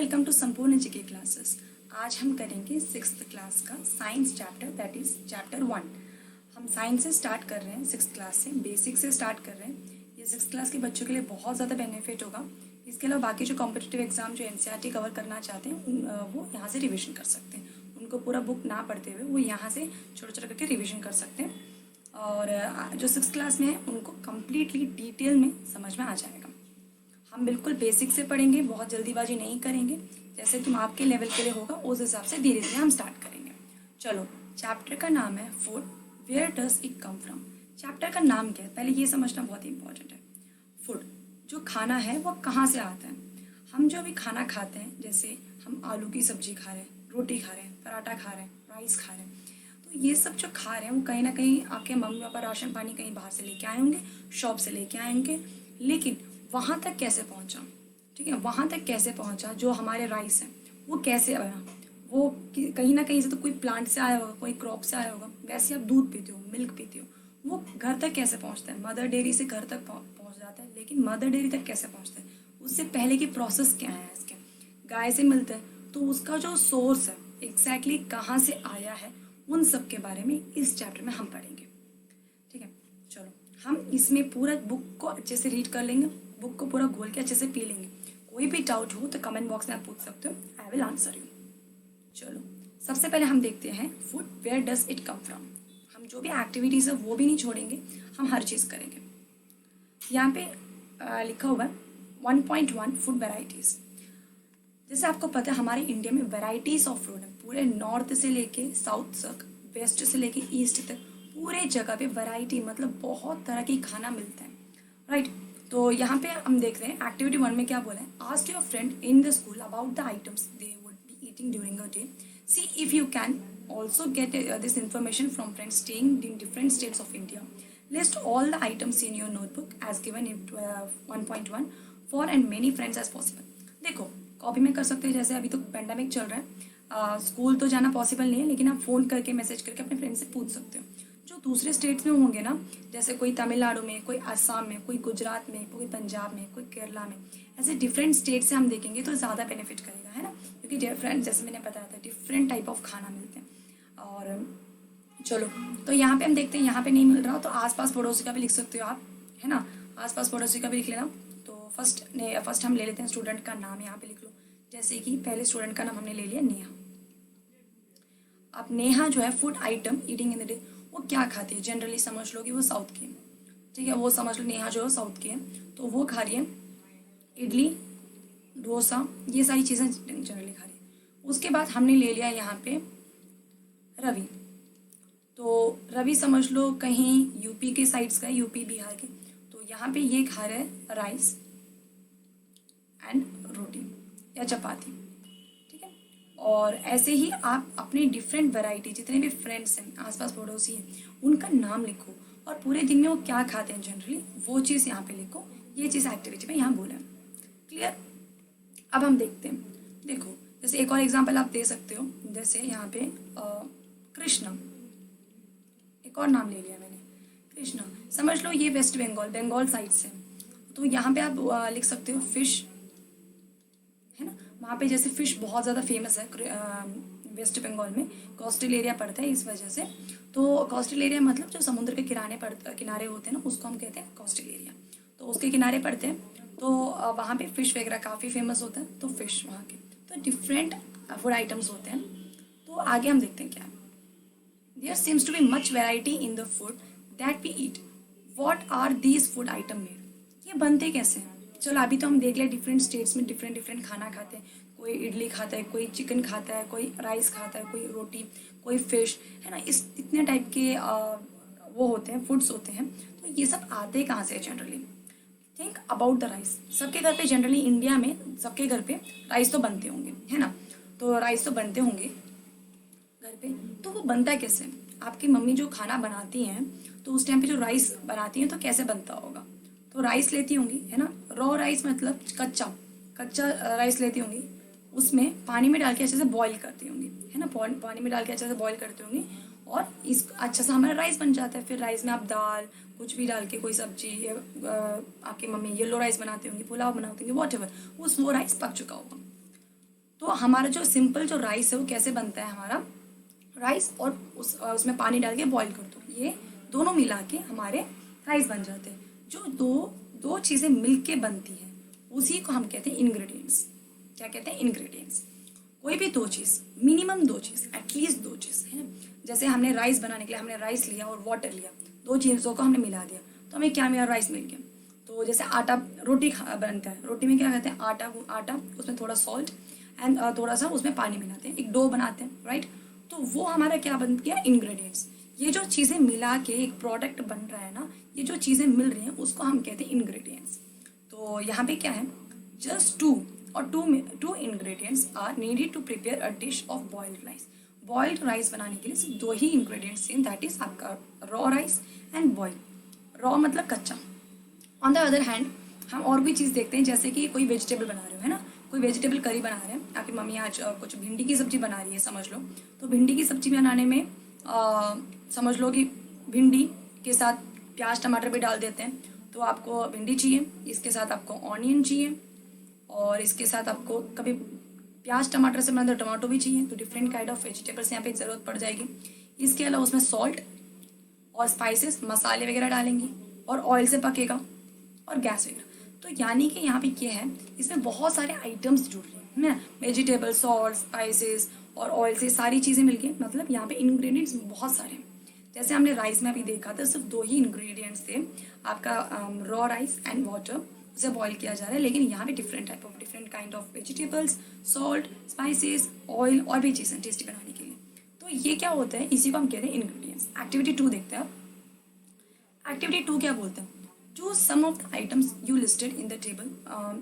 Welcome to संपूर्ण GK classes. आज हम करेंगे 6th क्लास का science chapter, that is chapter 1। हम साइंस से स्टार्ट कर रहे हैं, 6th क्लास से, बेसिक से स्टार्ट कर रहे हैं। ये 6th क्लास के बच्चों के लिए बहुत ज़्यादा बेनिफिट होगा। इसके अलावा बाकी जो कॉम्पिटिटिव एग्जाम जो एनसीईआरटी कवर करना चाहते हैं वो यहाँ से रिविजन कर सकते हैं। उनको पूरा बुक ना पढ़ते हुए वो यहाँ से छोटा छोटा करके रिविजन कर सकते हैं। और जो 6th क्लास में है उनको कम्प्लीटली डिटेल में समझ में आ जाएगा। हम बिल्कुल बेसिक से पढ़ेंगे, बहुत जल्दीबाजी नहीं करेंगे। जैसे तुम आपके लेवल के लिए होगा उस हिसाब से धीरे धीरे हम स्टार्ट करेंगे। चलो, चैप्टर का नाम है food, where does it come from. Chapter का नाम क्या है, पहले ये समझना बहुत ही इंपॉर्टेंट है। फूड, जो खाना है वो कहाँ से आता है। हम जो अभी खाना खाते हैं, जैसे हम आलू की सब्जी खा रहे हैं, रोटी खा रहे हैं, पराठा खा रहे हैं, राइस खा रहे हैं, तो ये सब जो खा रहे हैं वो कहीं ना कहीं आपके मम्मी पापा राशन पानी कहीं बाहर से लेके आए होंगे, शॉप से लेके आए होंगे। लेकिन वहाँ तक कैसे पहुँचा, ठीक है, वहाँ तक कैसे पहुँचा जो हमारे राइस है वो कैसे आया, वो कहीं ना कहीं से तो कोई प्लांट से आया होगा, कोई क्रॉप से आया होगा। वैसे आप दूध पीते हो, मिल्क पीते हो, वो घर तक कैसे पहुँचता है, मदर डेयरी से घर तक पहुँच जाता है। लेकिन मदर डेयरी तक कैसे पहुँचता है, उससे पहले की प्रोसेस क्या है इसके, गाय से मिलता है तो उसका जो सोर्स है एग्जैक्टली कहाँ से आया है, उन सब के बारे में इस चैप्टर में हम पढ़ेंगे। ठीक है, चलो हम इसमें पूरा बुक को अच्छे से रीड कर लेंगे, बुक को पूरा घोल के अच्छे से पी लेंगे। कोई भी डाउट हो तो कमेंट बॉक्स में आप पूछ सकते हो, आई विल आंसर यू। चलो, सबसे पहले हम देखते हैं food, where does it come from. हम जो भी एक्टिविटीज़ है वो भी नहीं छोड़ेंगे, हम हर चीज़ करेंगे। यहाँ पे लिखा हुआ है 1.1 फूड वेराइटीज़। जैसे आपको पता है हमारे इंडिया में वेराइटीज़ ऑफ फूड है, पूरे नॉर्थ से लेके साउथ तक, वेस्ट से लेके ईस्ट तक, पूरे जगह पे वैरायटी, मतलब बहुत तरह की खाना मिलता है, राइट। तो यहाँ पे हम देख रहे हैं एक्टिविटी 1 में क्या बोला है, ask your friend in the school about the items they would be eating during a day, see if you can also get this information from friends staying in different states of India, list all the items in your notebook as given in 1.1 for and many friends as possible. देखो, copy में कर सकते हैं, जैसे अभी तो pandemic चल रहा है, स्कूल तो जाना पॉसिबल नहीं है, लेकिन आप फ़ोन करके मैसेज करके अपने फ्रेंड से पूछ सकते हो। जो दूसरे स्टेट्स में होंगे ना, जैसे कोई तमिलनाडु में, कोई असम में, कोई गुजरात में, कोई पंजाब में, कोई केरला में, ऐसे डिफरेंट स्टेट से हम देखेंगे तो ज़्यादा बेनिफिट करेगा, है ना, क्योंकि डिफरेंट, जैसे मैंने बताया था, डिफरेंट टाइप ऑफ खाना मिलते हैं। और चलो, तो यहाँ पे हम देखते हैं, यहाँ पे नहीं मिल रहा तो आसपास पड़ोसी का भी लिख सकते हो आप, है ना, आसपास पड़ोसी का भी लिख लेना। तो फर्स्ट हम ले लेते हैं स्टूडेंट का नाम, यहाँ पे लिख लो। जैसे कि पहले स्टूडेंट का नाम हमने ले लिया नेहा। अब नेहा जो है food item eating in the day, वो क्या खाती है, जनरली समझ लो कि वो साउथ की है, ठीक है, वो समझ लो नेहा जो है साउथ की है, तो वो खा रही है इडली, डोसा, ये सारी चीज़ें जनरली खा रही है। उसके बाद हमने ले लिया यहाँ पे रवि, तो रवि समझ लो कहीं यूपी के साइड्स का, यूपी बिहार के, तो यहाँ पे ये खा रहे हैं राइस एंड रोटी या चपाती, ठीक है। और ऐसे ही आप अपने डिफरेंट वैरायटी, जितने भी फ्रेंड्स हैं, आसपास पड़ोसी हैं, उनका नाम लिखो और पूरे दिन में वो क्या खाते हैं जनरली, वो चीज़ यहाँ पे लिखो। ये चीज़ एक्टिविटी में यहाँ बोला है, क्लियर। अब हम देखते हैं, देखो जैसे एक और एग्जाम्पल आप दे सकते हो, जैसे यहाँ पे कृष्णा, एक और नाम ले लिया मैंने, कृष्णा, समझ लो ये वेस्ट बंगाल साइड से, तो यहाँ पे आप लिख सकते हो फिश, है ना, वहाँ पे जैसे फिश बहुत ज़्यादा फेमस है वेस्ट बंगाल में, कोस्टल एरिया पड़ता है इस वजह से। तो कोस्टल एरिया मतलब जो समुद्र के किनारे होते हैं ना, उसको हम कहते हैं कोस्टल एरिया, तो उसके किनारे पड़ते हैं, तो वहाँ पे फ़िश वगैरह काफ़ी फेमस होता है, तो फिश वहाँ के, तो डिफरेंट फूड आइटम्स होते हैं। तो आगे हम देखते हैं क्या, there seems to be much variety in the food that we eat, what are these food item made, ये बनते कैसे हैं। चलो अभी तो हम देख लिया डिफरेंट स्टेट्स में डिफरेंट डिफरेंट खाना खाते हैं, कोई इडली खाता है, कोई चिकन खाता है, कोई राइस खाता है, कोई रोटी, कोई फिश, है ना, इस इतने टाइप के वो होते हैं, फूड्स होते हैं। तो ये सब आते कहाँ से generally, think about the rice. सबके घर पे जनरली इंडिया में सबके घर पे राइस तो बनते होंगे, है ना, तो राइस तो बनते होंगे घर पे, तो वो बनता कैसे, आपकी मम्मी जो खाना बनाती हैं तो उस टाइम पे जो राइस बनाती हैं तो कैसे बनता होगा, तो राइस लेती होंगी, है ना, रॉ राइस मतलब कच्चा कच्चा राइस लेती होंगी, उसमें पानी में डाल के अच्छे से बॉईल करती होंगी, है ना, पानी में डाल के अच्छे से बॉईल करती होंगी, और इस अच्छा सा हमारा राइस बन जाता है। फिर राइस में आप दाल कुछ भी डाल के, कोई सब्जी, आपकी मम्मी येलो राइस बनाती होंगी, पुलाव बनाती होंगी, वॉट एवर, वो राइस पक चुका होगा। तो हमारा जो सिंपल जो राइस है वो कैसे बनता है, हमारा राइस और उसमें पानी डाल के बॉईल कर दो, ये दोनों मिला के हमारे राइस बन जाते हैं। जो दो दो चीज़ें मिल के बनती हैं उसी को हम कहते हैं इंग्रेडिएंट्स। क्या कहते हैं? इंग्रेडिएंट्स। कोई भी दो चीज़, मिनिमम दो चीज़, एटलीस्ट दो चीज़ है। जैसे हमने राइस बनाने के लिए हमने राइस लिया और वाटर लिया, दो चीज़ों को हमने मिला दिया तो हमें क्या मिला? राइस मिल गया। तो जैसे आटा, रोटी बनता है, रोटी में क्या कहते हैं? आटा उसमें थोड़ा सॉल्ट एंड थोड़ा सा उसमें पानी मिलाते हैं, एक डो बनाते हैं, राइट। तो वो हमारा क्या बन गया? इंग्रेडिएंट्स। ये जो चीज़ें मिला के एक प्रोडक्ट बन रहा है ना, ये जो चीज़ें मिल रही हैं उसको हम कहते हैं इंग्रेडिएंट्स। तो यहाँ पे क्या है? Just two ingredients are needed to prepare a dish of boiled rice. Boiled rice बनाने के लिए सिर्फ दो ही इंग्रेडिएंट्स हैं, दैट इज आपका raw rice and boil. Raw मतलब कच्चा। ऑन द अदर हैंड हम और भी चीज़ देखते हैं, जैसे कि कोई वेजिटेबल बना रहे हो, है ना, कोई वेजिटेबल करी बना रहे हैं, आपकी मम्मी आज कुछ भिंडी की सब्जी बना रही है समझ लो। तो भिंडी की सब्जी बनाने में समझ लो कि भिंडी के साथ प्याज टमाटर भी डाल देते हैं। तो आपको भिंडी चाहिए, इसके साथ आपको ऑनियन चाहिए, और इसके साथ आपको कभी प्याज टमाटर से बना तो टमाटो भी चाहिए। तो डिफरेंट काइंड ऑफ वेजिटेबल्स यहाँ पे ज़रूरत पड़ जाएगी। इसके अलावा उसमें सॉल्ट और स्पाइसेस मसाले वगैरह डालेंगे, और ऑयल से पकेगा, और गैस वगैरह। तो यानी कि यहाँ पे क्या है, इसमें बहुत सारे आइटम्स जुड़ रहे हैं ना, वेजिटेबल, सॉल्ट, स्पाइसेस और ऑयल से सारी चीज़ें मिलके, मतलब यहाँ पे इंग्रेडिएंट्स बहुत सारे हैं। जैसे हमने राइस में अभी देखा था, सिर्फ दो ही इंग्रेडिएंट्स थे, आपका रॉ राइस एंड वाटर, उसे बॉईल किया जा रहा है। लेकिन यहाँ पे different kind of vegetables, salt, spices, oil और भी चीज़ें टेस्टी बनाने के लिए। तो ये क्या होता है, इसी को हम कहते हैं इंग्रेडिएंट्स। एक्टिविटी 2 देखते हैं अब। एक्टिविटी 2 क्या बोलते हैं? Choose some of the items you listed in the table,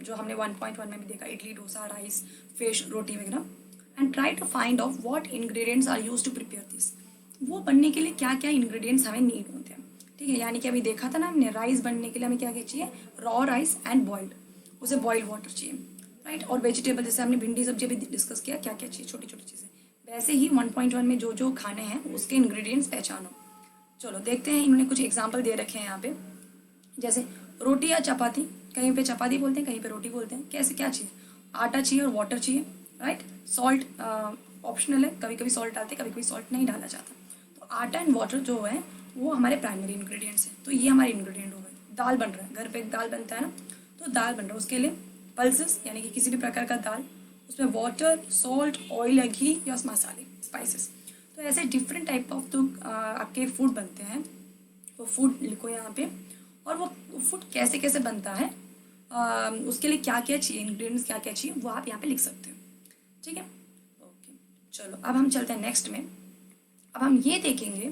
जो हमने 1.1 में भी देखा, इडली, डोसा, राइस, फिश, रोटी वगैरह, and try to find out what ingredients are used to prepare this. वो बनने के लिए क्या क्या इंग्रेडिएंट्स हमें नीड होते हैं, ठीक है। यानी कि अभी देखा था ना हमने, राइस बनने के लिए हमें क्या क्या चाहिए? रॉ राइस एंड बॉइल्ड, उसे बॉइल्ड वाटर चाहिए, राइट। और वेजिटेबल, जैसे हमने भिंडी सब्जी अभी डिस्कस किया, क्या क्या चाहिए, छोटी छोटी चीज़ें। वैसे ही 1.1 में जो जो खाने हैं उसके इंग्रेडिएंट्स पहचानो। चलो देखते हैं, इन्होंने कुछ एग्जाम्पल दे रखे हैं यहाँ पे। जैसे रोटी या चपाती, कहीं पे चपाती बोलते हैं, कहीं पे रोटी बोलते हैं। कैसे क्या चाहिए? आटा चाहिए और वाटर चाहिए, राइट। सॉल्ट ऑप्शनल है, कभी कभी सॉल्ट डालते हैं, कभी कभी सॉल्ट नहीं डाला जाता। तो आटा एंड वाटर जो है वो हमारे प्राइमरी इंग्रेडिएंट्स हैं। तो ये हमारे इंग्रेडिएंट हो गए। दाल बन रहा है, घर पे एक दाल बनता है ना, तो दाल बन रहा है, उसके लिए पल्सेस यानी कि किसी भी प्रकार का दाल, उसमें वाटर, सॉल्ट, ऑयल, घी या मसाले, स्पाइसेस। तो ऐसे डिफरेंट टाइप ऑफ तो आपके फूड बनते हैं। वो फूड लिखो यहाँ पे, और वो फूड कैसे कैसे बनता है, उसके लिए क्या क्या चाहिए, इंग्रेडिएंट्स क्या क्या चाहिए, वो आप यहाँ पे लिख सकते हो, ठीक है। ओके, चलो अब हम चलते हैं नेक्स्ट में। अब हम ये देखेंगे,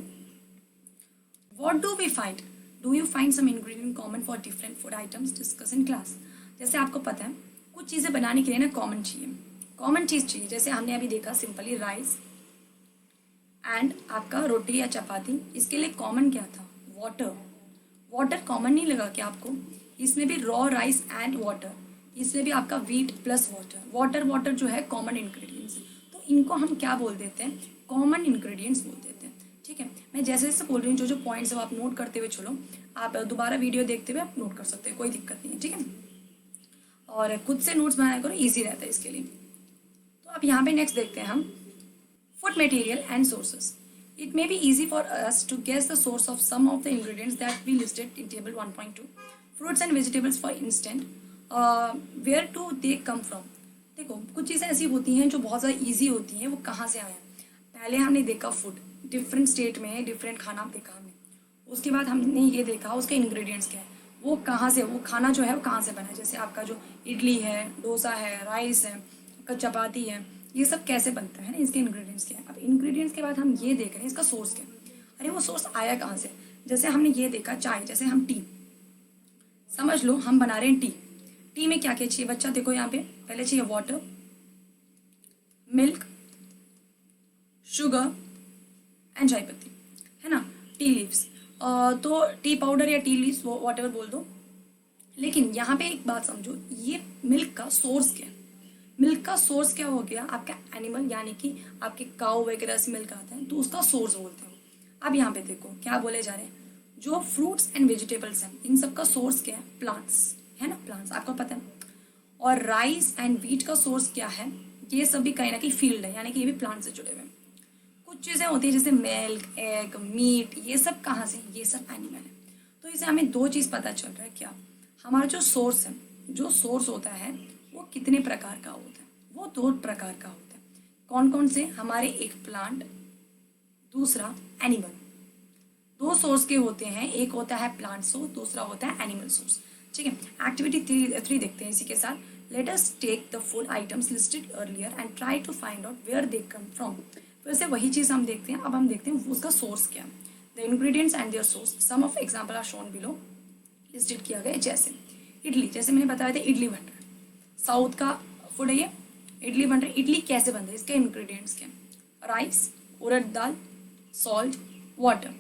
what do we find, do you find some ingredient common for different food items discuss in class. जैसे आपको पता है कुछ चीज़ें बनाने के लिए ना कॉमन चाहिए, कॉमन चीज़ चाहिए। जैसे हमने अभी देखा सिंपली राइस एंड आपका रोटी या चपाती, इसके लिए कॉमन क्या था? वाटर। वाटर कॉमन नहीं लगा क्या आपको? इसमें भी रॉ राइस एंड वाटर, इसमें भी आपका व्हीट प्लस वाटर, वाटर जो है कॉमन इंग्रेडिएंट्स। तो इनको हम क्या बोल देते हैं? कॉमन इंग्रेडिएंट्स बोल देते हैं, ठीक है। मैं जैसे जैसे बोल रही हूँ, जो जो पॉइंट्स आप नोट करते हुए चलो, आप दोबारा वीडियो देखते हुए आप नोट कर सकते हैं, कोई दिक्कत नहीं है, ठीक है। और खुद से नोट्स बनाया करो, ईजी रहता है इसके लिए। तो अब यहाँ पे नेक्स्ट देखते हैं हम, food material and sources. It may be easy for us to guess the source of some of the ingredients that we listed in table 1.2. Fruits and vegetables, for instance, where do they come from? देखो कुछ चीज़ें ऐसी होती हैं जो बहुत ज़्यादा easy होती हैं, वो कहाँ से आया? पहले हमने देखा फूड, डिफरेंट स्टेट में डिफरेंट खाना देखा हमने। उसके बाद हमने ये देखा उसके इंग्रेडिएंट्स क्या है, वो कहाँ से, वो खाना जो है वो कहाँ से बना है। जैसे आपका जो इडली है, डोसा है, राइस है, आपका चपाती है, ये सब कैसे बनता है ना, इसके इंग्रेडिएंट्स क्या है। अब इंग्रेडिएंट्स के बाद हम ये देख रहे हैं इसका सोर्स क्या है। अरे वो सोर्स आया कहाँ से? जैसे हमने ये देखा चाय, जैसे हम टी, समझ लो हम बना रहे हैं टी। टी में क्या क्या चाहिए बच्चा? देखो यहाँ पे पहले चाहिए वाटर, मिल्क, शुगर एंड चाय पत्ती, है ना, टी लीव्स। तो टी पाउडर या टी लीव्स वॉट एवर बोल दो। लेकिन यहाँ पे एक बात समझो, ये मिल्क का सोर्स क्या है? मिल्क का सोर्स क्या हो गया? आपका एनिमल, यानी कि आपके काऊ वगैरह से मिल्क आता है, तो उसका सोर्स बोलते हैं। अब यहाँ पे देखो क्या बोले जा रहे हैं, जो फ्रूट्स एंड वेजिटेबल्स हैं इन सब का सोर्स क्या है? प्लांट्स, है ना, प्लांट्स आपको पता है। और राइस एंड व्हीट का सोर्स क्या है? ये सब भी कहीं ना कहीं फील्ड है, यानी कि ये भी प्लांट से जुड़े हुए हैं। कुछ चीज़ें होती हैं जैसे मिल्क, एग, मीट, ये सब कहाँ से, ये सब एनिमल है। तो इसे हमें दो चीज़ पता चल रहा है, क्या हमारा जो सोर्स है, जो सोर्स होता है वो कितने प्रकार का होता है, वो दो प्रकार का होता है। कौन कौन से, हमारे एक प्लांट, दूसरा एनिमल। दो सोर्स के होते हैं, एक होता है प्लांट सोर्स, दूसरा होता है एनिमल सोर्स। ठीक है, एक्टिविटी 3 देखते हैं इसी के साथ। Let us take the food items listed earlier and try to find out where they come from. फिर से वही चीज़ हम देखते हैं, अब हम देखते हैं उसका सोर्स क्या है। The ingredients and their source, some of example are shown below. Listed किया गया जैसे इडली, जैसे मैंने बताया था इडली बन रहा है, साउथ का फूड है ये, इडली बन रहा है। इडली कैसे बनता है, इसके इंग्रेडिएंट्स क्या, राइस, उड़द दाल, सॉल्ट, वाटर।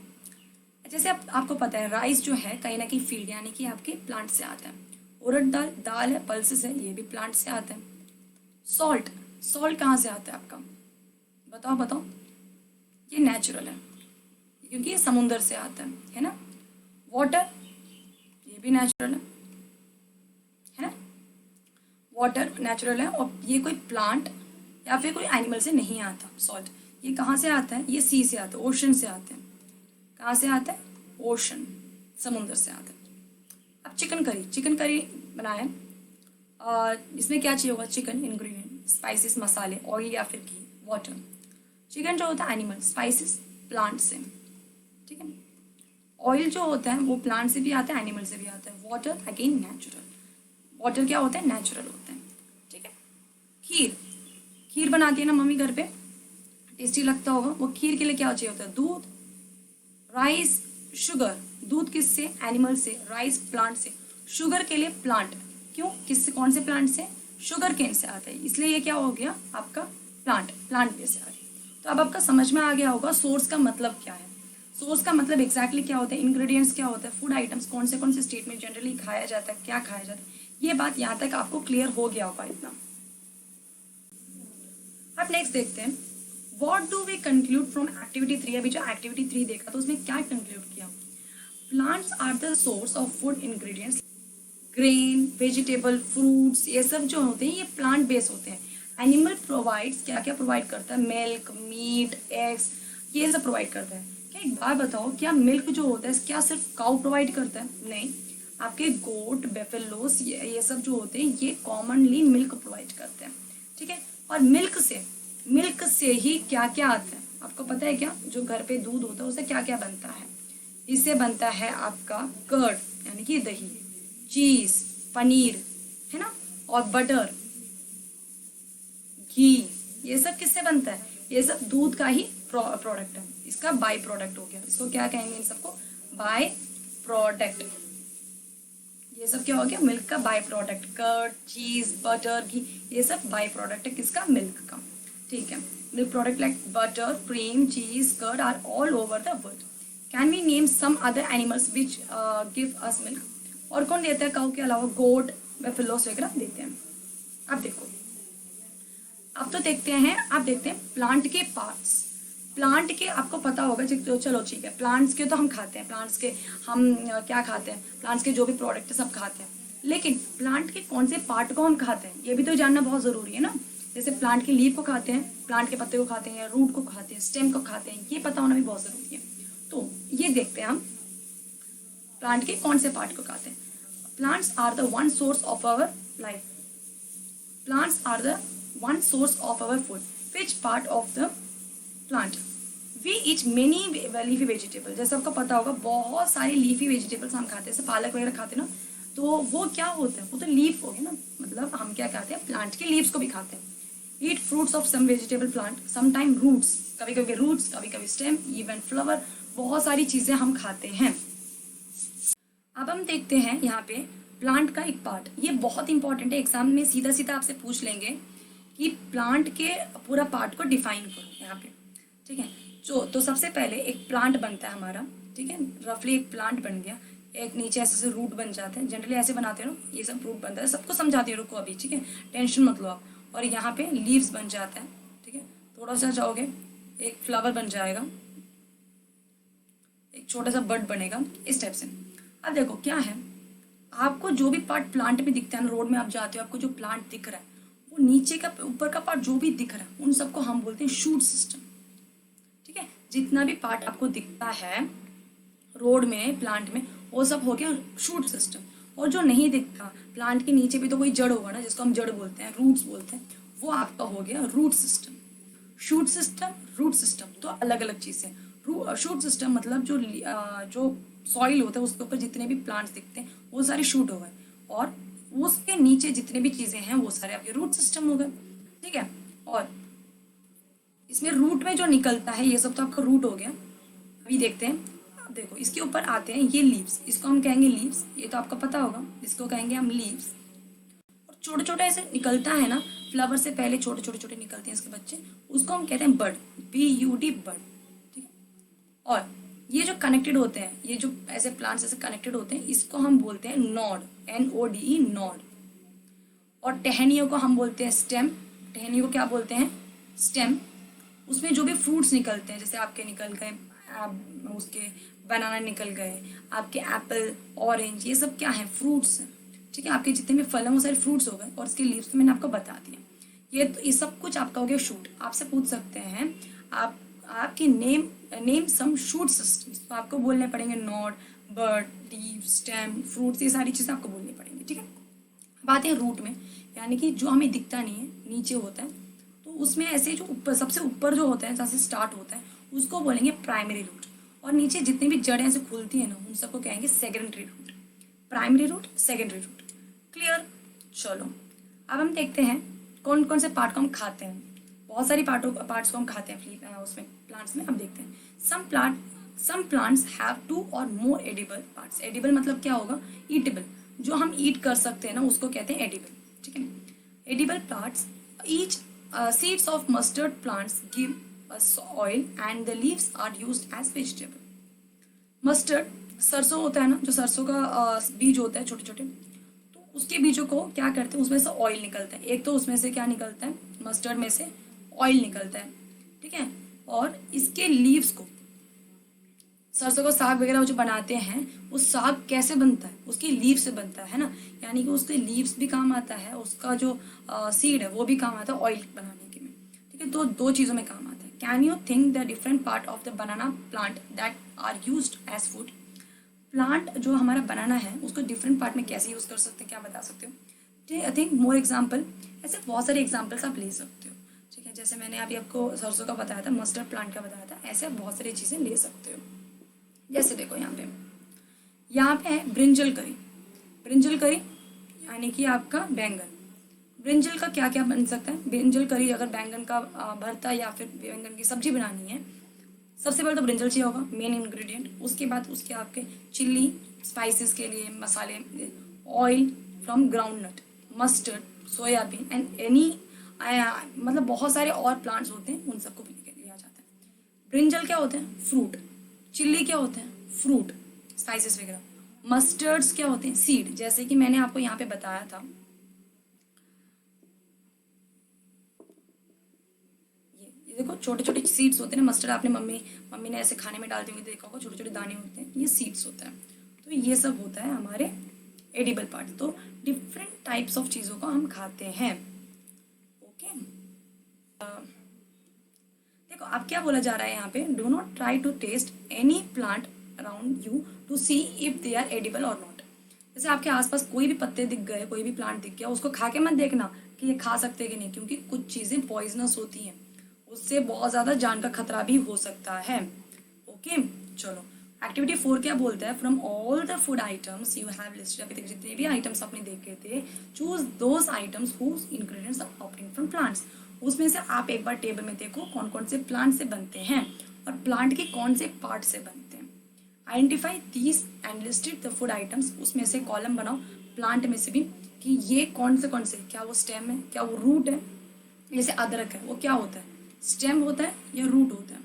जैसे आपको पता है राइस जो है कहीं ना कहीं फील्ड यानी कि आपके प्लांट से आता है। उड़द दाल, दाल है, पल्सेस है, ये भी प्लांट से आता है। सॉल्ट, सॉल्ट कहाँ से आता है आपका, बताओ बताओ, ये नेचुरल है क्योंकि ये समुंदर से आता है ना। वाटर, ये भी नेचुरल है ना, वाटर नेचुरल है, और ये कोई प्लांट या फिर कोई एनिमल से नहीं आता। सॉल्ट ये कहाँ से आता है, ये सी से आता है, ओशन से आता है। कहाँ से आता है, ओशन, समुंदर से आता है। अब चिकन करी, चिकन करी बनाए, इसमें क्या चाहिए होगा, चिकन इंग्रेडिएंट, स्पाइसेस, मसाले, ऑयल या फिर घी, वाटर। चिकन जो होता है एनिमल, स्पाइसेस प्लांट से, ठीक है। ऑयल जो होता है वो प्लांट से भी आता है, एनिमल से भी आता है। वाटर अगेन नेचुरल, वाटर क्या होता है, नेचुरल होता है, ठीक है। खीर, खीर बनाती है ना मम्मी घर पे, टेस्टी लगता होगा। वो खीर के लिए क्या चाहिए होता है, दूध, राइस, शुगर। दूध किससे, एनिमल से, राइस प्लांट से, शुगर के लिए प्लांट, क्यों, किससे, कौन से प्लांट से, शुगर केन से आता है, इसलिए ये क्या हो गया आपका प्लांट, प्लांट बेस से आ गया। तो अब आपका समझ में आ गया होगा सोर्स का मतलब क्या है। सोर्स का मतलब एग्जैक्टली क्या होता है, इंग्रेडिएंट्स क्या होता है, फूड आइटम्स कौन से स्टेट में जनरली खाया जाता है, क्या खाया जाता है, ये बात यहाँ तक आपको क्लियर हो गया होगा इतना। अब नेक्स्ट देखते हैं, what do we conclude from activity 3। अभी जो एक्टिविटी 3 देखा तो उसमें क्या कंक्लूड किया, plants are the source of food ingredients, grain, vegetable, fruits, ये सब जो होते हैं ये प्लांट बेस होते हैं। एनिमल प्रोवाइड्स, क्या क्या प्रोवाइड करता है, मिल्क, मीट, एग्स, ये सब प्रोवाइड करता है। क्या एक बात बताओ, क्या मिल्क जो होता है क्या सिर्फ काउ प्रोवाइड करता है, नहीं, आपके गोट, बेफेलोस, ये सब जो होते हैं ये कॉमनली मिल्क प्रोवाइड करते हैं, ठीक है। और मिल्क से ही क्या क्या आता है आपको पता है क्या, जो घर पे दूध होता है उससे क्या क्या बनता है, इससे बनता है आपका कर्ड यानी कि दही, चीज, पनीर, है ना, और बटर, घी, ये सब किससे बनता है, ये सब दूध का ही प्रोडक्ट है, इसका बाय प्रोडक्ट हो गया। इसको क्या कहेंगे, इन सबको बाय प्रोडक्ट। ये सब क्या हो गया, मिल्क का बाय प्रोडक्ट, कर्ड, चीज, बटर, घी, ये सब बाय प्रोडक्ट है किसका, मिल्क का, ठीक है। Milk product like butter, cream, cheese, curd are all over the world. Can we name some other animals which give us milk. और कौन देता है, काऊ के अलावा गोट, बेफेलोस वगैरह देते हैं। अब देखो, अब तो देखते हैं, आप देखते हैं प्लांट के पार्ट्स। प्लांट के आपको पता होगा, तो चलो ठीक है, प्लांट्स के तो हम खाते हैं, प्लांट्स के हम क्या खाते हैं, प्लांट्स के जो भी प्रोडक्ट है सब खाते हैं, लेकिन प्लांट के कौन से पार्ट को हम खाते हैं ये भी तो जानना बहुत ज़रूरी है ना। जैसे प्लांट के लीफ को खाते हैं, प्लांट के पत्ते को खाते हैं, रूट को खाते हैं, स्टेम को खाते हैं, ये पता होना भी बहुत ज़रूरी है। तो ये देखते हैं हम प्लांट के कौन से पार्ट को खाते हैं। Plants are the one source of our life, plants are the one source of our food. Which part of the plant, we eat many leafy vegetable. जैसे आपको पता होगा बहुत सारी लीफी वेजिटेबल्स हम खाते हैं, जैसे पालक वगैरह खाते हैं ना, तो वो क्या होता है, वो तो लीफ हो गया ना, मतलब हम क्या खाते हैं, प्लांट के लीव्स को भी खाते हैं। Eat fruits of some vegetable plant, sometime roots, कभी कभी रूट्स, कभी कभी स्टेम, इवन फ्लावर, बहुत सारी चीजें हम खाते हैं। अब हम देखते हैं यहाँ पे प्लांट का एक पार्ट, ये बहुत इंपॉर्टेंट है, एग्जाम में सीधा सीधा आपसे पूछ लेंगे कि प्लांट के पूरा पार्ट को डिफाइन करो यहाँ पे, ठीक है। तो सबसे पहले एक प्लांट बनता है हमारा, ठीक है, रफली एक प्लांट बन गया, एक नीचे ऐसे रूट बन जाते हैं, जनरली ऐसे बनाते हैं ना, ये सब रूट बनता है, सबको समझाती हूँ, रुको अभी, ठीक है, टेंशन मत लो आप। और यहाँ पे लीव्स बन जाता है, ठीक है, थोड़ा सा जाओगे एक फ्लावर बन जाएगा, एक छोटा सा बर्ड बनेगा, इस टाइप से। अब देखो क्या है, आपको जो भी पार्ट प्लांट में दिखता है ना, रोड में आप जाते हो आपको जो प्लांट दिख रहा है वो तो नीचे का ऊपर का पार्ट जो भी दिख रहा है उन सबको हम बोलते हैं शूट सिस्टम। ठीक है, जितना भी पार्ट आपको दिखता है रोड में, प्लांट में, वो सब हो गया शूट सिस्टम। और जो नहीं दिखता, प्लांट के नीचे भी तो कोई जड़ होगा ना, जिसको हम जड़ बोलते हैं, रूट्स बोलते हैं, वो आपका हो गया root system. Shoot system, root system तो अलग अलग चीज़ें। शूट सिस्टम मतलब जो सॉइल होता है उसके ऊपर जितने भी प्लांट्स दिखते हैं वो सारे शूट हो गए, और उसके नीचे जितने भी चीज़ें हैं वो सारे आपके रूट सिस्टम हो गए। ठीक है, और इसमें रूट में जो निकलता है ये सब तो आपका रूट हो गया। अभी देखते हैं, अब देखो इसके ऊपर आते हैं, ये लीव्स, इसको हम कहेंगे लीव्स, ये तो आपको पता होगा, इसको कहेंगे हम लीव्स। और छोटे छोटे ऐसे निकलता है ना, फ्लावर से पहले छोटे छोटे छोटे निकलते हैं इसके बच्चे, उसको हम कहते हैं बड, BUD बड। ठीक है, और ये जो कनेक्टेड होते हैं, ये जो ऐसे प्लांट्स ऐसे कनेक्टेड होते हैं, इसको हम बोलते हैं नॉड, NODE नॉड। और टहनियों को हम बोलते हैं स्टेम। टहनियों को क्या बोलते हैं? स्टेम। उसमें जो भी फ्रूट्स निकलते हैं, जैसे आपके निकल गए उसके बनाना निकल गए, आपके एप्पल, ऑरेंज, ये सब क्या है? फ्रूट्स हैं। ठीक है, आपके जितने भी फल हैं वो सारे फ्रूट्स हो गए, और इसके लीव्स मैंने आपको बता दिया। ये सब कुछ आपका हो गया शूट। आपसे पूछ सकते हैं आपकी नेम सम शूट सिस्टम्स, तो आपको बोलने पड़ेंगे node, bird, leave, stem, fruits, ये सारी चीज़ें आपको बोलनी पड़ेंगी। ठीक है, बात है रूट में, यानी कि जो हमें दिखता नहीं है, नीचे होता है, तो उसमें ऐसे जो ऊपर, सबसे ऊपर जो होता है, जहाँ से स्टार्ट होता है, उसको बोलेंगे प्राइमरी रूट। और नीचे जितनी भी जड़ें ऐसे खुलती है ना, उन सबको कहेंगे secondary root. Primary root, secondary root. Clear? चलो अब हम देखते हैं कौन कौन से पार्ट को हम खाते हैं। बहुत सारी पार्ट्स को हम खाते हैं उसमें, प्लांट्स में। अब देखते हैं, सम प्लांट्स हैव 2 और मोर एडिबल पार्ट्स। एडिबल मतलब क्या होगा? ईटेबल। जो हम ईट कर सकते हैं ना, उसको कहते हैं एडिबल। ठीक है, edible parts, each seeds of mustard plants give us oil and the leaves are used as vegetable. Mustard, सरसों होता है ना, जो सरसों का बीज होता है छोटे छोटे, तो उसके बीजों को क्या करते हैं, उसमें से ऑयल निकलता है। एक तो उसमें से क्या निकलता है? मस्टर्ड में से ऑयल निकलता है। ठीक है, और इसके लीव्स को, सरसों का साग वगैरह जो बनाते हैं, वो साग कैसे बनता है? उसकी लीव से बनता है ना, यानी कि उसके लीव्स भी काम आता है, उसका जो सीड है वो भी काम आता है ऑयल बनाने के में। ठीक है, तो दो चीज़ों में काम आता है। Can you think the different part of the banana plant that are used as food? Plant जो हमारा बनाना है उसको डिफरेंट पार्ट में कैसे यूज़ कर सकते हैं, क्या बता सकते हो? आई थिंक मोर एग्जाम्पल, ऐसे बहुत सारे एग्जाम्पल्स आप ले सकते हो। ठीक है, जैसे मैंने अभी आपको सरसों का बताया था, मस्टर्ड प्लांट का बताया था, ऐसे आप बहुत सारी चीज़ें ले सकते हो। जैसे देखो यहाँ पे है ब्रिंजल करी। ब्रिंजल करी यानी कि आपका बैंगन। ब्रिंजल का क्या क्या बन सकता है? ब्रिंजल करी अगर बैंगन का भरता या फिर बैंगन की सब्जी बनानी है, सबसे पहले तो ब्रिंजल चाहिए होगा, मेन इंग्रेडिएंट। उसके बाद उसके आपके चिल्ली, स्पाइसेस के लिए मसाले, oil from groundnut, mustard, soybean and any, मतलब बहुत सारे और प्लांट्स होते हैं, उन सबको लिया जाता है। ब्रिंजल क्या होते हैं? फ्रूट। चिल्ली क्या होते हैं? फ्रूट, स्पाइसेस वगैरह। मस्टर्ड्स क्या होते हैं? सीड, जैसे कि मैंने आपको यहाँ पे बताया था, ये देखो छोटे छोटे सीड्स होते हैं। मस्टर्ड आपने मम्मी ने ऐसे खाने में डालते हुए देखा होगा, छोटे छोटे दाने होते हैं, ये सीड्स होता है। तो ये सब होता है हमारे एडिबल पार्ट। तो डिफरेंट टाइप्स ऑफ चीज़ों को हम खाते हैं। ओके, देखो अब क्या बोला जा रहा है यहाँ पे, do not try to taste any plant around you to see if they are edible और नॉट। जैसे आपके आसपास कोई भी पत्ते दिख गए, कोई भी प्लांट दिख गया, उसको खा के मत देखना कि ये खा सकते हैं कि नहीं, क्योंकि कुछ चीज़ें पॉइजनस होती हैं, उससे बहुत ज़्यादा जान का खतरा भी हो सकता है। ओके, चलो एक्टिविटी 4 क्या बोलता है? From all the food items you have listed, अभी तक जितने भी आइटम्स आपने देखे थे, choose those items whose ingredients are obtained from plants. उसमें से आप एक बार टेबल में देखो कौन कौन से प्लांट से बनते हैं और प्लांट के कौन से पार्ट से बनते हैं। Identify these and listed the food items, उसमें से कॉलम बनाओ प्लांट में से भी कि ये कौन से, क्या वो स्टेम है, क्या वो रूट है। जैसे अदरक है, वो क्या होता है? स्टेम होता है या रूट होता है?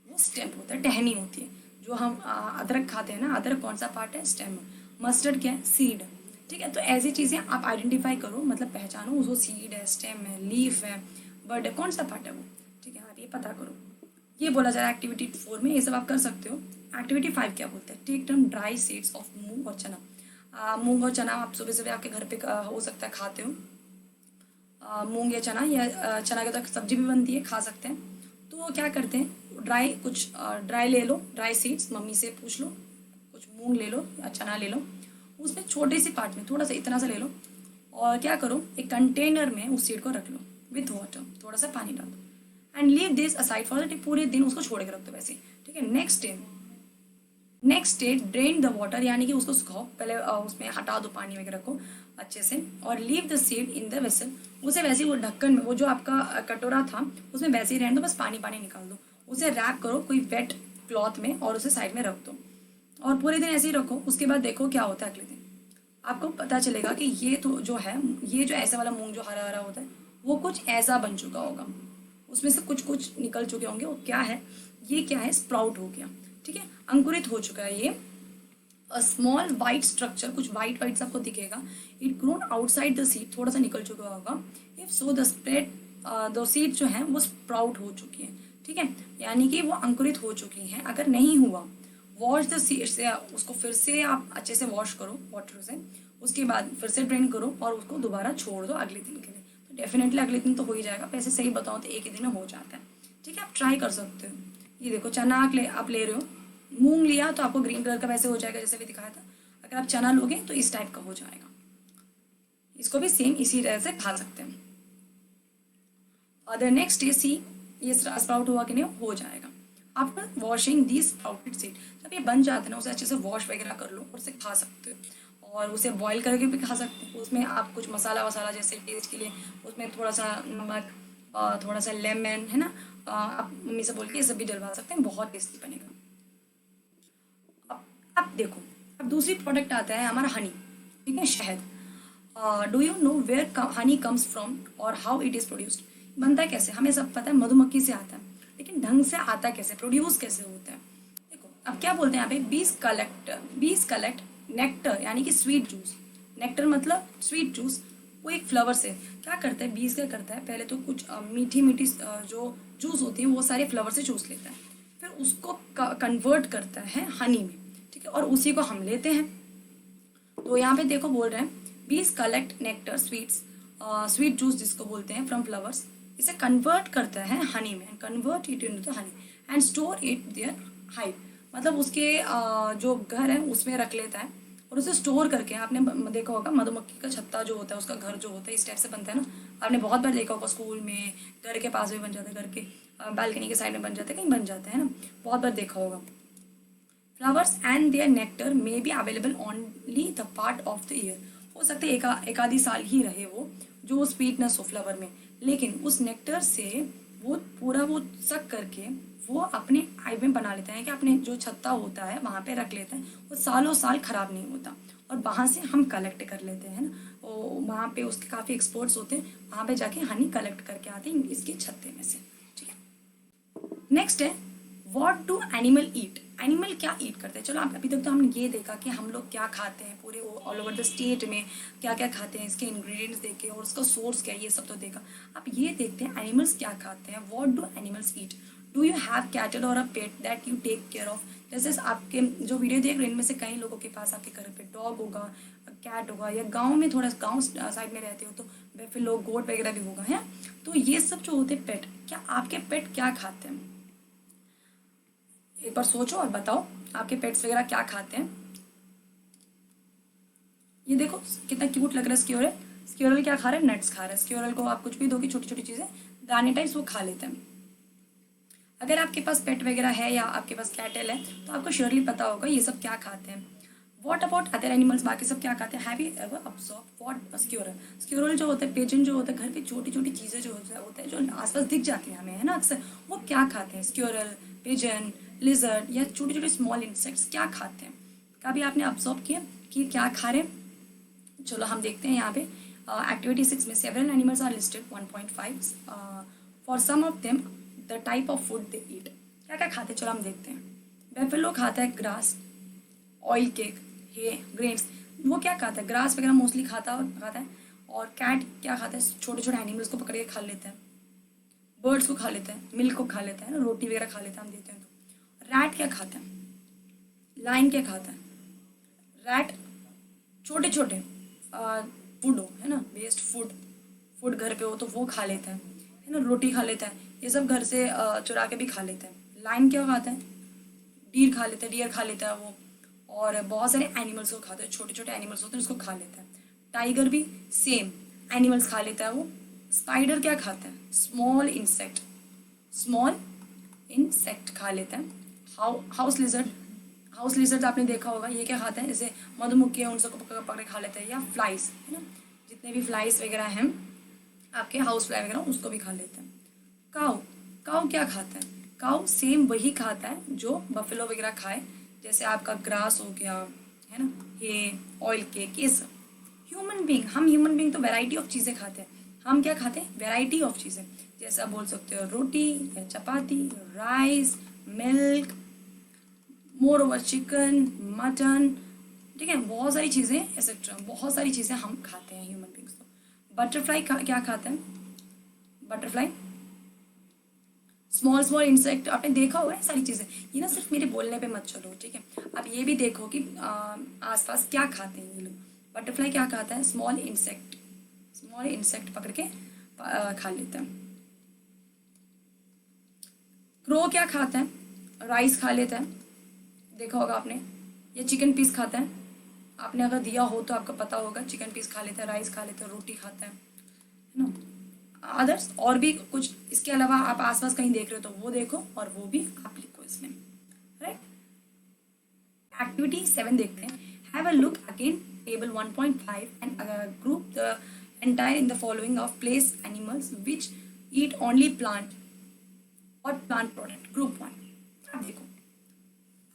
वो स्टेम होता है, टहनी होती है। जो हम अदरक खाते हैं ना, अदरक कौन सा पार्ट है? स्टेम। मस्टर्ड क्या है? सीड। ठीक है, तो ऐसी चीज़ें आप आइडेंटिफाई करो, मतलब पहचानो उसको, सीड है, स्टेम है, लीफ है, बर्ड है, कौन सा पार्ट है वो। ठीक है, आप ये पता करो। ये बोला जा रहा है एक्टिविटी 4 में, ये सब आप कर सकते हो। एक्टिविटी 5 क्या बोलते हैं? Take term dry seeds of moong और चना। मूंग और चना आप सुबह सुबह आपके घर पे हो सकता है खाते हो। मूंग या चना, या चना की तो सब्जी भी बनती है, खा सकते हैं। तो क्या करते हैं, कुछ ड्राई ले लो, ड्राई सीड्स, मम्मी से पूछ लो, कुछ मूंग ले लो या चना ले लो, उसमें छोटे से पार्ट में थोड़ा सा इतना सा ले लो, और क्या करो, एक कंटेनर में उस सीड को रख लो विथ वाटर, थोड़ा सा पानी डाल दो, and leave this aside for the day, पूरे दिन उसको छोड़ के रख दो वैसे, ठीक है। Next day drain the water, यानी कि उसको सुखाओ पहले, उसमें हटा दो पानी वगैरह को अच्छे से, और leave the seed in the vessel, उसे वैसे ही वो ढक्कन में, वो जो आपका कटोरा था उसमें वैसे ही रहने दो, बस पानी पानी निकाल दो, उसे रैप करो कोई वेट क्लॉथ में और उसे साइड में रख दो, और पूरे दिन ऐसे ही रखो। उसके बाद देखो क्या होता है, अगले दिन आपको पता चलेगा कि ये तो जो है, ये जो ऐसा वाला मूंग जो हरा हरा होता है वो कुछ ऐसा बन चुका होगा, उसमें से कुछ कुछ निकल चुके होंगे। वो क्या है, ये क्या है, स्प्राउट हो गया, ठीक है, अंकुरित हो चुका है ये। अ स्मॉल वाइट स्ट्रक्चर, कुछ वाइट वाइट आपको दिखेगा, it grown outside the seed, थोड़ा सा निकल चुका होगा। If so the spread, the seed जो है वो स्प्राउट हो चुकी है, ठीक है, यानी कि वो अंकुरित हो चुकी हैं। अगर नहीं हुआ, वॉश द सीड से, उसको फिर से आप अच्छे से वॉश करो वाटर से, उसके बाद फिर से ड्रेन करो और उसको दोबारा छोड़ दो अगले दिन के लिए। तो डेफिनेटली अगले दिन तो हो ही जाएगा, वैसे सही बताऊँ तो एक ही दिन में हो जाता है, ठीक है। आप ट्राई कर सकते हो। ये देखो चना आप ले रहे हो, मूंग लिया तो आपको ग्रीन कलर का वैसे हो जाएगा जैसे भी दिखाया था। अगर आप चना लोगे तो इस टाइप का हो जाएगा। इसको भी सेम इसी तरह से खा सकते हैं। और नेक्स्ट डे सी, ये स्प्राउट हुआ कि नहीं, हो जाएगा। After washing this sprouted seed, जब ये बन जाते हैं ना, उसे अच्छे से वॉश वगैरह कर लो और उसे खा सकते हो, और उसे बॉईल करके भी खा सकते हो। उसमें आप कुछ मसाला वसाला जैसे टेस्ट के लिए उसमें थोड़ा सा नमक, थोड़ा सा लेमन, है ना, आप मम्मी से बोल के ये सब भी डलवा सकते हैं, बहुत टेस्टी बनेगा। अब देखो, अब दूसरी प्रोडक्ट आता है हमारा हनी, ठीक है, शहद। Do you know where honey comes from और हाउ इट इज प्रोड्यूस्ड। बनता है कैसे, हमें सब पता है, मधुमक्खी से आता है, लेकिन ढंग से आता कैसे, प्रोड्यूस कैसे होता है। देखो अब क्या बोलते हैं यहाँ पे, बीज कलेक्ट नेक्टर, यानी कि स्वीट जूस। नेक्टर मतलब स्वीट जूस, वो एक फ्लावर से क्या करता है, बीज क्या करता है, पहले तो कुछ मीठी मीठी जो जूस होती है वो सारे फ्लावर से चूस लेता है, फिर उसको कन्वर्ट करता है हनी में, ठीक है, और उसी को हम लेते हैं। तो यहाँ पे देखो बोल रहे हैं, बीज collect nectar sweets, sweet juice जिसको बोलते हैं फ्रॉम फ्लावर्स, इसे कन्वर्ट करता है हनी में, convert it into the honey and store it their hive, मतलब उसके जो घर है उसमें रख लेता है और उसे स्टोर करके, आपने देखा होगा मधुमक्खी का छत्ता जो होता है, उसका घर जो होता है इस टाइप से बनता है ना, आपने बहुत बार देखा होगा, स्कूल में, घर के पास भी बन जाता है, घर के बालकनी के साइड में बन जाते हैं, कहीं बन जाते हैं ना, बहुत बार देखा होगा। Flowers and their nectar may be available only the part of the year, हो सकता है एक आधी साल ही रहे वो जो स्वीटनेस हो फ्लावर में, लेकिन उस नेक्टर से वो पूरा वो सक करके वो अपने आई में बना लेता है, कि अपने जो छत्ता होता है वहाँ पे रख लेता है, वो सालों साल खराब नहीं होता, और वहाँ से हम कलेक्ट कर लेते हैं ना, वहाँ पे उसके काफ़ी एक्सपर्ट्स होते हैं, वहाँ पे जाके हनी कलेक्ट करके आते हैं इसके छत्ते में से, ठीक है। नेक्स्ट है, what do animal eat, animal क्या ईट करते हैं। चलो आप अभी तक तो हमने ये देखा कि हम लोग क्या खाते हैं, पूरे ऑल ओवर द स्टेट में क्या क्या खाते हैं, इसके इंग्रेडिएंट्स देखे और उसका सोर्स क्या है, ये सब तो देखा। अब ये देखते हैं एनिमल्स क्या खाते हैं। What do animals eat, do you have cattle और a pet that you take care of. जैसे आपके जो वीडियो देख रहे हैं इनमें से कई लोगों के पास आपके घर पे डॉग होगा, कैट होगा, या गाँव में थोड़ा गाँव साइड में रहते हो तो फिर लोग गोट वगैरह भी होगा, है। तो ये सब जो होते हैं पेट, क्या आपके पेट क्या खाते हैं, एक बार सोचो और बताओ आपके पेट्स वगैरह क्या खाते हैं। ये देखो कितना क्यूट लग रहा है स्क्यूरल। स्क्यूरल क्या खा रहा है, नट्स खा रहा है। स्क्यूरल को आप कुछ भी दोगे, छोटी छोटी चीज़ें, दाने टाइप्स, वो खा लेते हैं। अगर आपके पास पेट वगैरह है या आपके पास कैटल है तो आपको श्योरली पता होगा ये सब क्या खाते हैं। वॉट अबाउट अदर एनिमल्स, बाकी सब क्या खाते हैं। Have you ever observe what squirrel, squirrel जो होता है, पिजन जो होता है, घर पे छोटी छोटी चीज़ें जो होता है जो आसपास दिख जाती हैं हमें, है ना, अक्सर, वो क्या खाते हैं। स्क्यूरल, पिजन, लिजर्ड या छोटे छोटे स्मॉल इंसेक्ट्स क्या खाते हैं। कभी आपने ऑब्जर्व किया कि क्या खा रहे हैं। चलो हम देखते हैं यहाँ पे एक्टिविटी 6 में several animals are listed 1.5 for some of them the type of food they eat, क्या क्या खाते हैं। चलो हम देखते हैं। बेफेलो खाता है ग्रास, ऑयल केक, हे, ग्रेन्स, वो क्या खाता है, ग्रास वगैरह मोस्टली खाता है। और कैट क्या खाता है, छोटे छोटे एनिमल्स को पकड़ के खा लेते हैं, बर्ड्स को खा लेते हैं, मिल्क को खा लेता है ना, रोटी वगैरह खा लेता है, हम देते हैं तो। रैट क्या खाता है, लाइन क्या खाता है। रैट छोटे छोटे फूड हो, है ना, वेस्ट फूड फूड घर पे हो तो वो खा लेता है ना, रोटी खा लेता है, ये सब घर से चुरा के भी खा लेता है। लायन क्या खाता है? डीर खा लेता है, डियर खा लेता है वो। और बहुत सारे एनिमल्स को खाता है, छोटे छोटे एनिमल्स होते हैं उसको खा लेता है। टाइगर भी सेम एनिमल्स खा लेता है वो। स्पाइडर क्या खाता है? स्मॉल इंसेक्ट, स्मॉल इंसेक्ट खा लेता है। हाउस लिजर्ड, हाउस लिजर्ड आपने देखा होगा, ये क्या खाता है? जैसे मधुमक्खी है उन सबको पकड़ पकड़ खा लेता है, या फ्लाइज है ना, जितने भी फ्लाइज वगैरह हैं आपके, हाउस फ्लाई वगैरह, उसको भी खा लेता है। काऊ, काऊ क्या खाता है? काऊ सेम वही खाता है जो बफेलो वगैरह खाए, जैसे आपका ग्रास हो गया है ना, हे, ऑयल केक, ये सब। ह्यूमन बींग, हम ह्यूमन बींग तो वैरायटी ऑफ चीज़ें खाते हैं। हम क्या खाते हैं? वैरायटी ऑफ चीज़ें, जैसे आप बोल सकते हो रोटी या चपाती, rice, milk, moreover chicken, mutton, ठीक है, बहुत सारी चीज़ें एक्सेट्रा, बहुत सारी चीज़ें हम खाते हैं ह्यूमन बींग्स। तो बटरफ्लाई क्या खाता है? बटरफ्लाई स्मॉल स्मॉल इंसेक्ट, आपने देखा होगा ये सारी चीज़ें। ये ना सिर्फ मेरे बोलने पे मत चलो, ठीक है, आप ये भी देखो कि आसपास क्या खाते हैं ये लोग। बटरफ्लाई क्या खाता है? स्मॉल इंसेक्ट, स्मॉल इंसेक्ट पकड़ के खा लेता है। क्रो क्या खाता है? राइस खा लेता है, देखा होगा आपने। ये चिकन पीस खाता है, आपने अगर दिया हो तो आपको पता होगा, चिकन पीस खा लेता है, राइस खा लेता है, रोटी खाता है ना। अदर्स और भी कुछ इसके अलावा आप आसपास कहीं देख रहे हो तो वो देखो और वो भी आप लिखो इसमें, राइट। एक्टिविटी 7 देखते हैं। Have a look again table 1.5 and group the entire in the following of place animals which eat only plant और प्लांट प्रोडक्ट। ग्रुप 1, अब देखो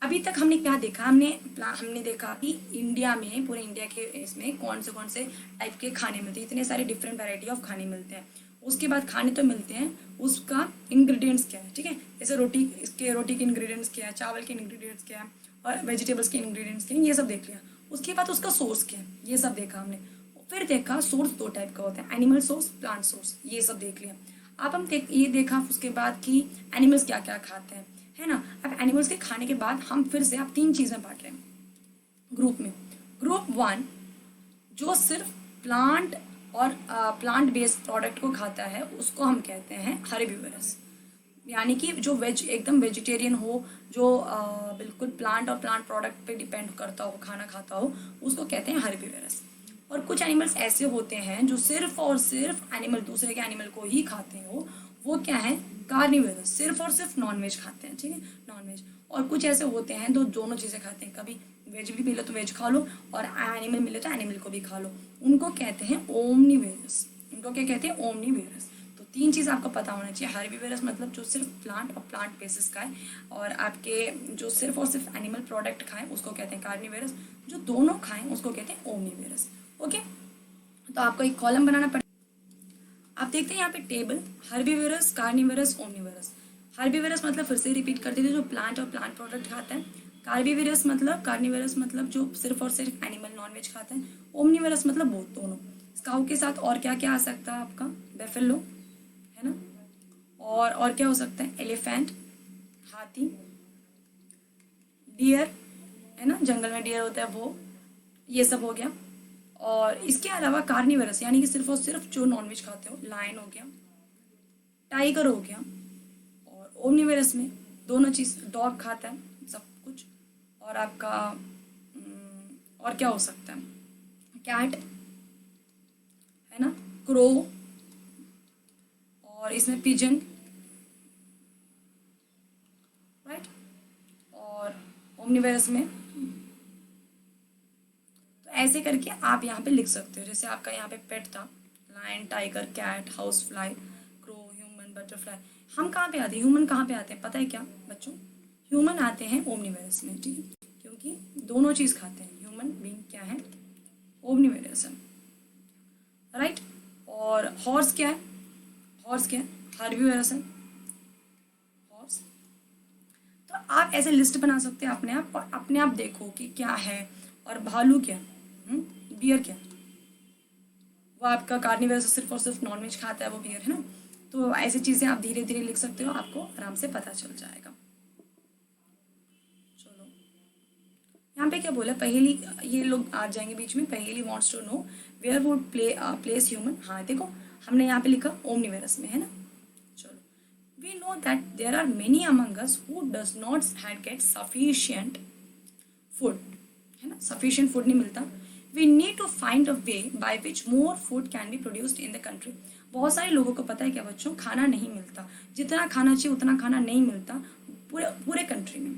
अभी तक हमने क्या देखा, हमने देखा कि इंडिया में, पूरे इंडिया के इसमें कौन से टाइप के खाने मिलते हैं, इतने सारे डिफरेंट वैरायटी ऑफ खाने मिलते हैं। उसके बाद खाने तो मिलते हैं, उसका इंग्रेडिएंट्स क्या है, ठीक है, जैसे रोटी के इंग्रेडिएंट्स क्या है, चावल के इंग्रेडिएंट्स क्या है, और वेजिटेबल्स के इंग्रेडिएंट्स क्या है, ये सब देख लिया। उसके बाद उसका सोर्स क्या है, ये सब देखा हमने। फिर देखा सोर्स 2 टाइप का होता है, एनिमल सोर्स, प्लांट सोर्स, ये सब देख लिया। अब हम ये देखा उसके बाद कि एनिमल्स क्या क्या खाते हैं, है ना। अब एनिमल्स के खाने के बाद हम फिर से आप 3 चीज़ें बांट रहे हैं ग्रुप में। ग्रुप 1 जो सिर्फ प्लांट और प्लांट बेस्ड प्रोडक्ट को खाता है उसको हम कहते हैं हर्बीवरस, यानी कि जो एकदम वेजिटेरियन हो, जो बिल्कुल प्लांट और प्लांट प्रोडक्ट पे डिपेंड करता हो, खाना खाता हो, उसको कहते हैं हर्बीवरस। और कुछ एनिमल्स ऐसे होते हैं जो सिर्फ और सिर्फ दूसरे के एनिमल को ही खाते हो, वो क्या है? कार्निवरस, सिर्फ और सिर्फ नॉनवेज खाते हैं, ठीक है, नॉनवेज। और कुछ ऐसे होते हैं जो दोनों चीज़ें खाते हैं, कभी वेज भी मिले तो वेज खा लो और एनिमल मिले तो एनिमल को भी खा लो, उनको कहते हैं ओमनीवेरस। उनको क्या कहते हैं? ओमनीवेरस। तो 3 चीज़ आपको पता होना चाहिए। हर्बीवरस मतलब जो सिर्फ प्लांट और प्लांट बेसिस का है, और आपके जो सिर्फ और सिर्फ एनिमल प्रोडक्ट खाएं उसको कहते हैं कार्निवेरस, जो दोनों खाएं उसको कहते हैं ओमनीवेरस। ओके, तो आपको एक कॉलम बनाना पड़ेगा। आप देखते हैं यहाँ पे table, herbivores, carnivorous, omnivorous. Herbivores मतलब फिर से रिपीट कर देते, जो प्लांट और प्लांट प्रोडक्ट खाता है। कार्निवरस मतलब जो सिर्फ और सिर्फ एनिमल नॉनवेज खाता है। ओमनीवरस मतलब बहुत दोनों। काऊ के साथ और क्या क्या आ सकता है आपका? बेफेलो, है ना, और क्या हो सकता है? एलिफेंट, हाथी, डियर, है ना, जंगल में डियर होता है वो, ये सब हो गया। और इसके अलावा कार्निवरस यानी कि सिर्फ और सिर्फ जो नॉनवेज खाते हो, लायन हो गया, टाइगर हो गया। और ओमनिवरस में दोनों चीज़, डॉग खाता है सब कुछ। और आपका और क्या हो सकता है? कैट, है ना, क्रो, और इसमें पिजन, राइट। और ओमनिवरस में तो ऐसे करके आप यहाँ पे लिख सकते हो। जैसे आपका यहाँ पे पेट था, lion, tiger, cat, house fly, crow, human, butterfly. हम कहाँ पे आते हैं? ह्यूमन कहाँ पे आते हैं पता है क्या बच्चों? ह्यूमन आते हैं ओमनिवरस में, ठीक है, क्योंकि दोनों चीज़ खाते हैं। ह्यूमन बीइंग क्या है? ओमनिवरस है, राइट। और हॉर्स क्या है? हॉर्स क्या है? हर्बीवरस है, हॉर्स। तो आप ऐसे लिस्ट बना सकते हैं अपने आप, और अपने आप देखो कि क्या है। और भालू क्या? बियर क्या? वो आपका कार्निवरस सिर्फ और सिर्फ नॉनवेज खाता है, वो बियर है ना। तो ऐसी चीज़ें आप धीरे धीरे लिख सकते हो, आपको आराम से पता चल जाएगा। चलो, यहाँ पे क्या बोला? पहेली, ये लोग आ जाएंगे बीच में। Paheli wants to know where would place human. हाँ देखो, हमने यहाँ पे लिखा ओमनिवेरस में, है ना। चलो, we know that there are many among us who does not had get sufficient food, है ना, सफिशिएंट फूड नहीं मिलता। We need to find a way by which more food can be produced in the country. बहुत सारे लोगों को पता है क्या बच्चों, खाना नहीं मिलता, जितना खाना चाहिए उतना खाना नहीं मिलता पूरे पूरे कंट्री में।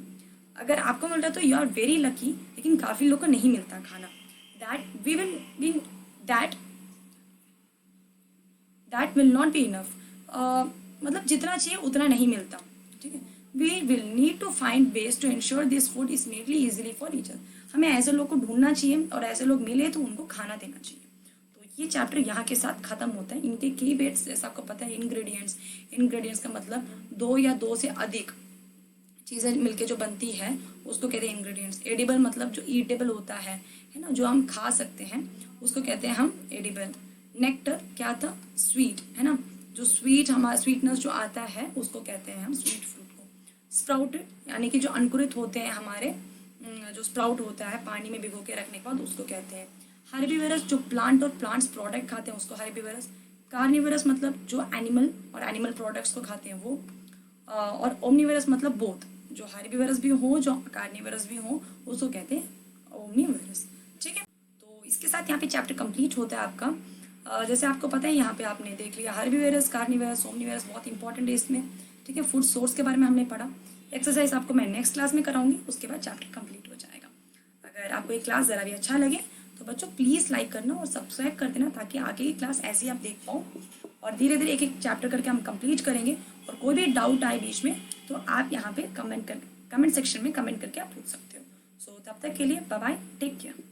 अगर आपको मिल रहा है तो यू आर वेरी लकी, लेकिन काफ़ी लोगों को नहीं मिलता खाना। That that will not be enough, मतलब जितना चाहिए उतना नहीं मिलता, ठीक है। We will need to find ways to ensure this food is medley easily for each other. हमें ऐसे लोग को ढूंढना चाहिए और ऐसे लोग मिले तो उनको खाना देना चाहिए। तो ये चैप्टर यहाँ के साथ खत्म होता है। इनके की बेट्स जैसा आपको पता है, इंग्रेडिएंट्स का मतलब 2 या 2 से अधिक चीज़ें मिलके जो बनती है उसको कहते हैं इंग्रेडिएंट्स। एडिबल मतलब जो ईटेबल होता है ना, जो हम खा सकते हैं उसको कहते हैं हम एडिबल। नेक्टर क्या था, स्वीट, है ना, जो स्वीट हमारा स्वीटनेस जो आता है उसको कहते हैं हम स्वीट फ्रूट को। स्प्राउटेड यानी कि जो अंकुरित होते हैं हमारे, जो स्प्राउट होता है पानी में भिगो के रखने के बाद उसको कहते हैं। हर्बीवरस जो प्लांट और प्लांट्स प्रोडक्ट खाते हैं उसको हर्बीवरस। कार्निवरस मतलब जो एनिमल और एनिमल प्रोडक्ट्स को खाते हैं वो। और ओमनिवरस मतलब बोथ, जो हर्बीवरस भी हो जो कार्निवरस भी हो उसको कहते हैं ओमनिवरस, ठीक है। तो इसके साथ यहाँ पे चैप्टर कंप्लीट होता है आपका। जैसे आपको पता है यहाँ पे आपने देख लिया हर्बीवरस, कार्निवरस, ओमनिवरस बहुत इंपॉर्टेंट है इसमें, ठीक है। फूड सोर्स के बारे में हमने पढ़ा। एक्सरसाइज आपको मैं नेक्स्ट क्लास में कराऊंगी, उसके बाद चैप्टर कंप्लीट हो जाएगा। अगर आपको ये क्लास ज़रा भी अच्छा लगे तो बच्चों प्लीज़ लाइक करना और सब्सक्राइब कर देना, ताकि आगे की क्लास ऐसे ही आप देख पाओ। और धीरे धीरे एक एक चैप्टर करके हम कंप्लीट करेंगे। और कोई भी डाउट आए बीच में तो आप यहाँ पे कमेंट सेक्शन में कमेंट करके आप पूछ सकते हो। सो तब तक के लिए बाय बाय, टेक केयर।